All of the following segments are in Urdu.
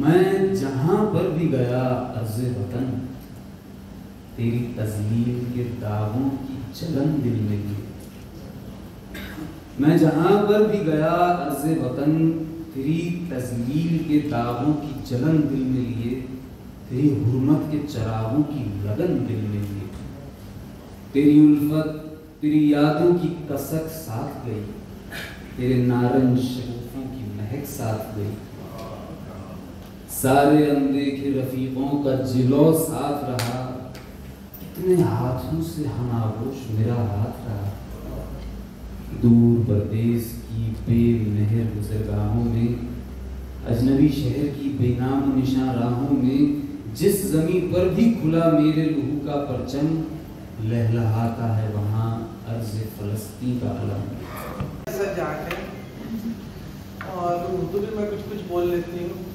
میں جہاں پر بھی گیا عرض وطن، تیری تذلیل کے داغوں کی جلن دل میں لیے. میں جہاں پر بھی گیا عرض وطن، تیری تذلیل کے داغوں کی جلن دل میں لیے، تیری حرمت کے چراغوں کی لگن دل میں لیے. تیری الفت، تیری یادوں کی کسک ساتھ گئی، تیرے نارنج شگوفوں کی مہک ساتھ گئی. سارے اندیکھے رفیقوں کا جلو ساتھ رہا، کتنے ہاتھوں سے ہم آغوش میرا ہاتھ رہا. دور پردیس کی بے مہر گزرگاہوں میں، اجنبی شہر کی بے نام و نشاں راہوں میں، جس زمین پر بھی کھلا میرے لہو کا پرچم، لہلہاتا ہے وہاں عرض فلسطین کا علم. ایسا جا کے اور اردو بھی میں کچھ بول لیتی ہوں،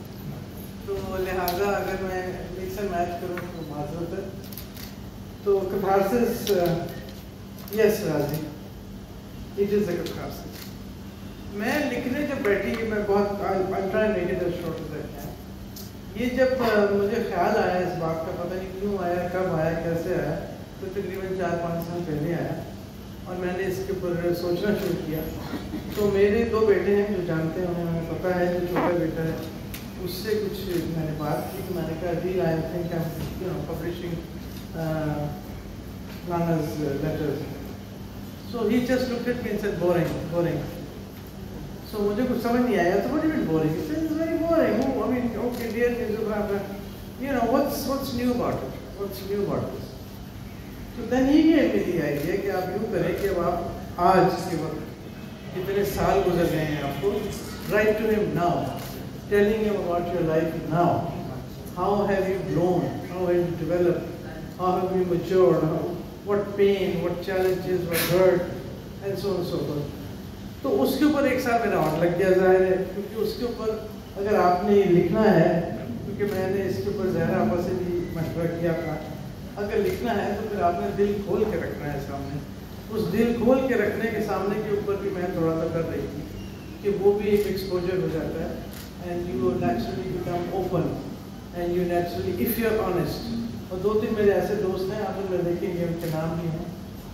تو لہٰذا اگر میں ایک سے میچ کروں تو معذرت ہے. تو کتھارسس، یس راضی، اٹ از اے کتھارسس. میں لکھنے جب بیٹھی، میں بہت یہ جب مجھے خیال آیا اس بات کا، پتہ نہیں کیوں آیا، کب آیا، کیسے آیا، تو تقریباً 4-5 سال پہلے آیا اور میں نے اس کے اوپر سوچنا شروع کیا. تو میرے 2 بیٹے ہیں جو جانتے ہیں، انہیں ہمیں پتہ ہے. جو چھوٹا بیٹا ہے اس سے کچھ میں نے بات کی، تو میں نے کہا جی I think I am publishing Nana's letters. So he just looked at me and said, boring. So مجھے کچھ سمجھ نہیں آیا. So what do you mean boring? He said, it's very boring. Oh, I mean, okay, dear newspaper, you know, what's new about it? What's new about this? So then he gave me the idea کہ آپ یوں کریں کہ اب آپ آج کے وقت اتنے سال گزر گئے ہیں آپ کو، write to him now, telling him about your life now. How have you grown? How have you developed? How have you matured? What pain, what challenges, what hurt, and so on and so forth. تو اس کے اوپر ایک سال میرا اور لگ گیا ظاہر ہے، کیونکہ اس کے اوپر اگر آپ نے لکھنا ہے، کیونکہ میں نے اس کے اوپر ظاہر آپا سے بھی مشورہ کیا تھا، اگر لکھنا ہے تو پھر آپ نے دل کھول کے رکھنا ہے سامنے. اس دل کھول کے رکھنے کے سامنے کے اوپر بھی میں تھوڑا سا کر رہی تھی کہ وہ بھی ایک ایکسپوجر ہو جاتا ہے. And you naturally become open and you naturally if you are honest. اور 2-3 میرے ایسے دوست ہیں، آپ لوگ دیکھیں گے، ان کے نام بھی ہیں.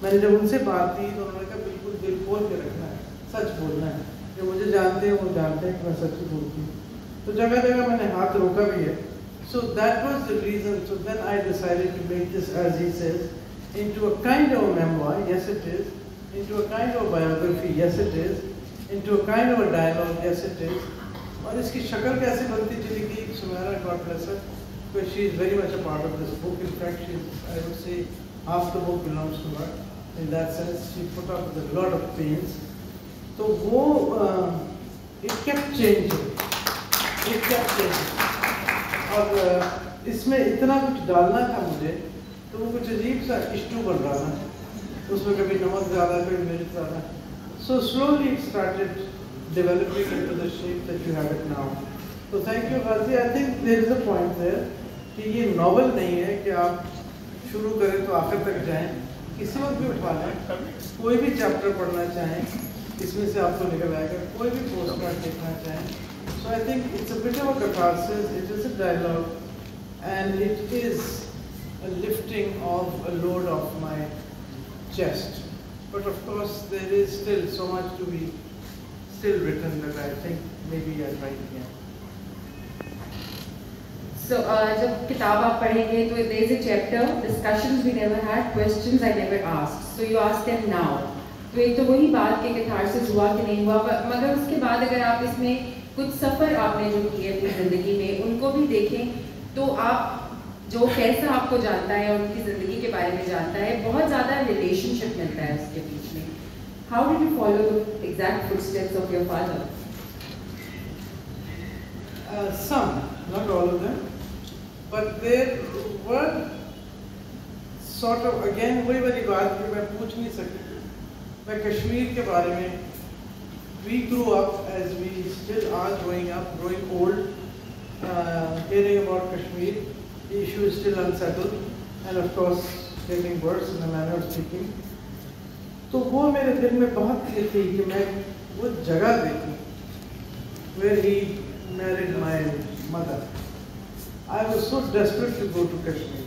میں نے جب ان سے بات کی تو انہوں نے کہا بالکل دل کھول کے رکھنا ہے، سچ بولنا ہے. جو مجھے جانتے ہیں وہ جانتے ہیں کہ میں سچ ہی بولتی ہوں. تو جگہ جگہ میں نے ہاتھ روکا بھی ہے. So that was the reason. So then I decided to make this, as he says, into a kind of a memoir. Yes, it is. Into a kind of a biography. Yes, it is. Into a kind of a dialogue. Yes, it is. اور اس کی شکل کیسے بنتی چلی گئی، Samira God bless her, because she is very much a part of this book. In fact, she is, I would say, half the book belongs to her. In that sense, she put up with a lot of pains. تو وہ it kept changing. It kept changing. اور اس میں اتنا کچھ ڈالنا تھا مجھے، تو وہ کچھ عجیب سا اسٹو بن رہا تھا. اس میں کبھی نمک زیادہ، کبھی مرچ زیادہ. So slowly it started developing into the shape that you have it now. So thank you, Ghazi. I think there is a point there کہ یہ ناول نہیں ہے کہ آپ شروع کریں تو آخر تک جائیں. کسی وقت بھی اٹھا لیں، کوئی بھی چیپٹر پڑھنا چاہیں اس میں سے آپ کو نکل آئے گا، کوئی بھی پوسٹ کارڈ دیکھنا چاہیں. So I think it's a bit of a catharsis, it is a dialogue, and it is a lifting of a load off my chest. But of course there is still so much to be still written that I think maybe I'll write again. So جب کتاب آپ پڑھیں گے تو there is a chapter, discussions we never had, questions I never asked. So you ask them now. تو ایک تو وہی بات کہ catharsis ہوا کہ نہیں ہوا، مگر اس کے بعد اگر آپ اس میں کچھ سفر آپ نے جو کیے اپنی زندگی میں ان کو بھی دیکھیں تو آپ جو کیسا آپ کو جانتا ہے اور ان کی زندگی کے بارے میں جانتا ہے، بہت زیادہ ریلیشن شپ ملتا ہے اس کے بیچ میں. How did you follow the exact footsteps of your father? Some, not all of them, but there were sort of, again وہی والی بات کہ میں پوچھ نہیں سکتی. میں کشمیر کے بارے میں we grew up as we still are growing up, growing old, hearing about Kashmir. The issue is still unsettled and of course getting worse in a manner of speaking. تو وہ میرے دل میں بہت یہ تھی کہ میں وہ جگہ دیکھوں where he married my mother. I was so desperate to go to Kashmir,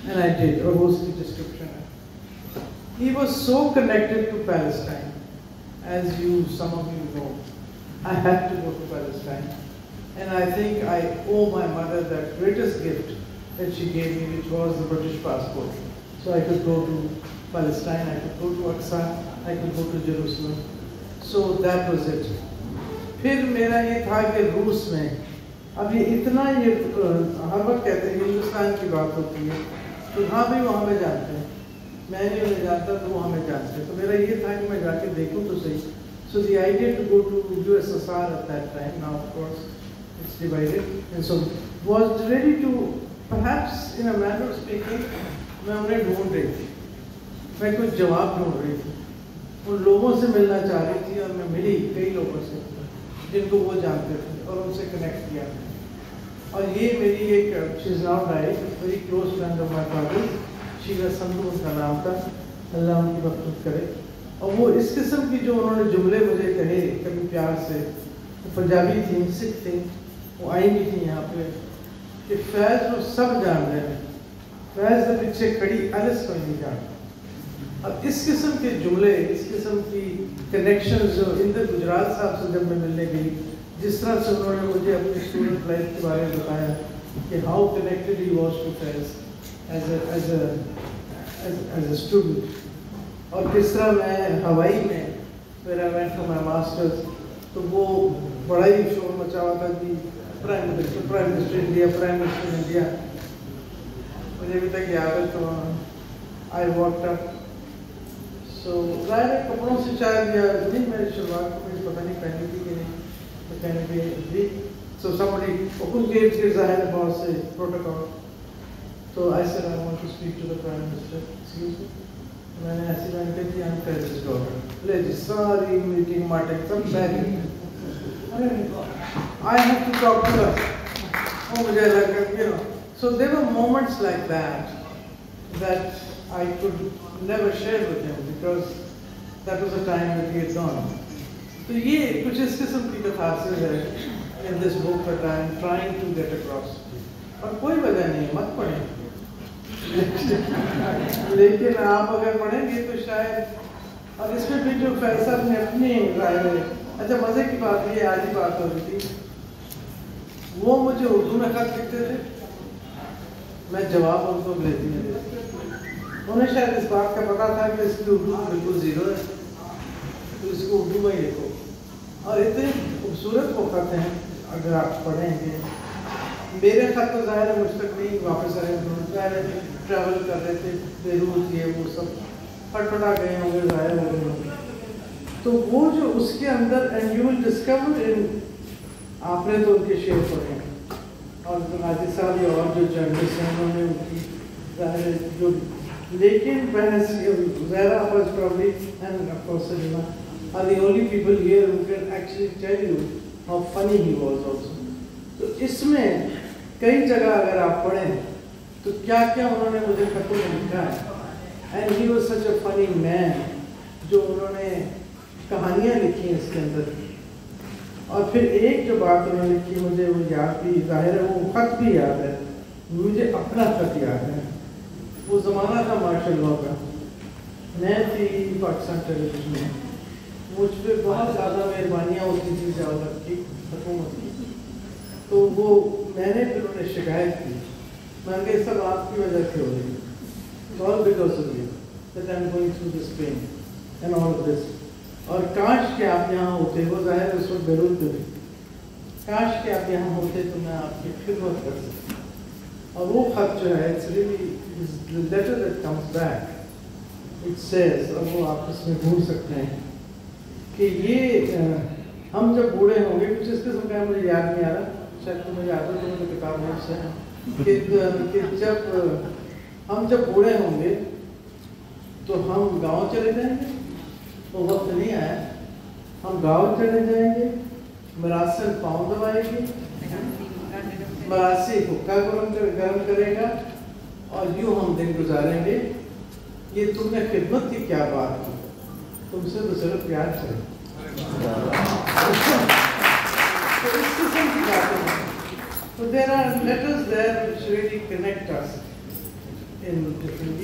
and I did. اور وہ اس کی description ہے. He was so connected to Palestine, as some of you know. I had to go to Palestine, and I think I owe my mother that greatest gift that she gave me, which was the British passport. So I could go to Palestine, I could go to Aqsa, I could go to Jerusalem. So that was it. پھر میرا یہ تھا کہ روس میں اب یہ اتنا یہ ہر وقت کہتے ہیں ہندوستان کی بات ہوتی ہے تو ہاں بھی وہ ہمیں جانتے ہیں, میں نہیں انہیں جانتا تو وہ ہمیں جانتے ہیں. تو میرا یہ تھا کہ میں جا کے دیکھوں تو صحیح. So the idea to go to USSR at that time, now of course it's divided, and so was ready to, perhaps in a manner of speaking, میں انہیں ڈھونڈ رہی تھی, میں کچھ جواب ڈھونڈ رہی تھی, ان لوگوں سے ملنا چاہ رہی تھی, اور میں ملی کئی لوگوں سے جن کو وہ جانتے تھے اور ان سے کنیکٹ کیا. اور یہ میری ایک she is now died very close friend of my father, Sheila Sindhu ان کا نام تھا, اللہ ان کی مغفرت کرے. اور وہ اس قسم کی جو انہوں نے جملے مجھے کہے کبھی پیار سے, وہ پنجابی تھیں, سکھ تھیں, وہ آئی بھی تھیں یہاں پہ کہ فیض وہ سب جان رہے ہیں, فیض کے پیچھے کھڑی الس کوئی نہیں جانتا. اور اس قسم کے جملے, اس قسم کی کنیکشن جو اندر گجرال صاحب سے جب میں ملنے گئی, جس طرح سے انہوں نے مجھے اپنی اسٹوڈنٹ لائف کے بارے میں بتایا کہ how connected he was to Faiz as a student, اور کس طرح میں ہوائی میں where I went for my masters تو وہ بڑا ہی شور مچا ہوا تھا کہ prime minister India, prime minister India. مجھے ابھی تک یاد ہے. تو آئی واکڈ اپ, سو ظاہر ہے کپڑوں سے چائے دیا نہیں, میں شلوار کو مجھے پتہ نہیں پہنی تھی کہ نہیں, تو کہنے کے دی. سو somebody ان کے ظاہر ہے بہت سے پروٹوکول. تو I said I want to speak to the Prime Minister. Excuse me. میں نے ایسی بات کہی تھی I'm Faisal's daughter. لے جی ساری میٹنگ ماٹنگ سب بیٹھ گئی. I have to talk to her. Oh مجھے لگا you know. So there were moments like that I could never share with him because that was the time that he had gone. تو یہ کچھ اس قسم کی catharsis ہے in this book that I am trying to get across. اور کوئی وجہ نہیں, مت پڑھیں. لیکن آپ اگر پڑھیں گے تو شاید, اور اس میں بھی جو فیصل نے اپنی رائے ہے. اچھا مزے کی بات یہ آج ہی بات ہو رہی تھی, وہ مجھے اردو میں خط لکھتے تھے, میں جواب ان کو انگریزی میں دیتا. انہیں شاید اس بات کا پتا تھا کہ اس کی اردو بالکل زیرو ہے, تو اس کو اردو میں ہی لکھو. اور اتنے خوبصورت وہ خط ہیں اگر آپ پڑھیں گے. میرے خط تو ظاہر ہے مجھ تک نہیں واپس آئے, ظاہر ہے ٹریول کر رہے تھے, بیروت یہ وہ سب پٹپٹا گئے ہوں گے, ظاہر ہو گئے ہوں گے. تو وہ جو اس کے اندر اینڈ یو ول ڈسکور ان, آپ نے تو ان کے شعر پڑھے ہیں, اور غازی صاحب یا اور جو جرنلسٹ ہیں انہوں نے ان کی ظاہر جو, لیکن بحث Zahra was probably and of course Salima are the only people here who can actually tell you how funny he was also. تو اس میں کئی جگہ اگر آپ پڑھیں تو کیا کیا انہوں نے مجھے خطوں میں لکھا ہے. اینڈ ہی واز سچ اے فنی مین, جو انہوں نے کہانیاں لکھی ہیں اس کے اندر. اور پھر ایک جو بات انہوں نے لکھی مجھے وہ یاد بھی, ظاہر ہے وہ خط بھی یاد ہے, مجھے اپنا خط یاد ہے. وہ زمانہ تھا مارشل لاء کا, میں تھی پاکستان ٹیلی ویژن میں, مجھ پہ بہت زیادہ مہربانیاں ہوتی تھیں دولت کی, حکومت کی. تو وہ میں نے پھر انہیں شکایت کی, میں نے کہا سب آپ کی وجہ سے ہو رہی ہے, all because of you that I'm going through this pain and all of this. اور کاش کہ آپ یہاں ہوتے, وہ ظاہر اس وقت بیروت میں, کاش کہ آپ یہاں ہوتے تو میں آپ کی خدمت کر سکتا. اور وہ خط جو ہے it's really the letter that comes back, it says, اور وہ آپ اس میں ڈھونڈ سکتے ہیں کہ یہ ہم جب بوڑھے ہوں گے, کچھ اس قسم کا مجھے یاد نہیں آ رہا, شاید تمہیں یاد ہو, تمہیں تو کتاب میں سے کہ جب بوڑھے ہوں گے تو ہم گاؤں چلے جائیں گے. وہ وقت نہیں آیا, ہم گاؤں چلے جائیں گے, مراسل پاؤں دبائے گی, مراسی حکا گرم کرے گا, اور یوں ہم دن گزاریں گے. یہ تم نے خدمت کی کیا بات کی, تم سے تو صرف پیار چلے. تو اس قسم کی باتیں ہیں. So there are letters there which really connect us in different.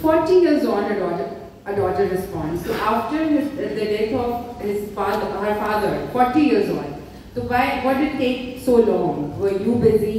40 years on a daughter responds. So after the death of her father, 40 years on, so what did it take so long? Were you busy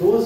2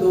2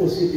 OCD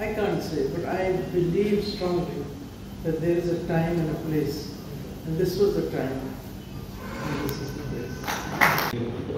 I can't say, but I believe strongly that there is a time and a place, and this was the time, and this is the place.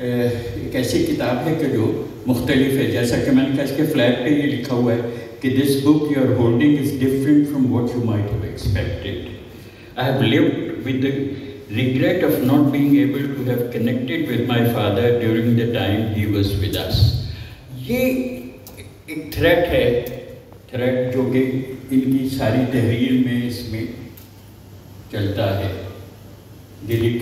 ایک ایسی کتاب ہے کہ جو مختلف ہے، جیسا کہ میں نے کہا اس کے فلیپ پہ یہ لکھا ہوا ہے کہ this book you are holding is different from what you might have expected. I have lived with the regret of not being able to have connected with my father during the time he was with us. یہ ایک تھریٹ ہے، تھریٹ جو کہ ان کی ساری تحریر میں اس میں چلتا ہے. دلی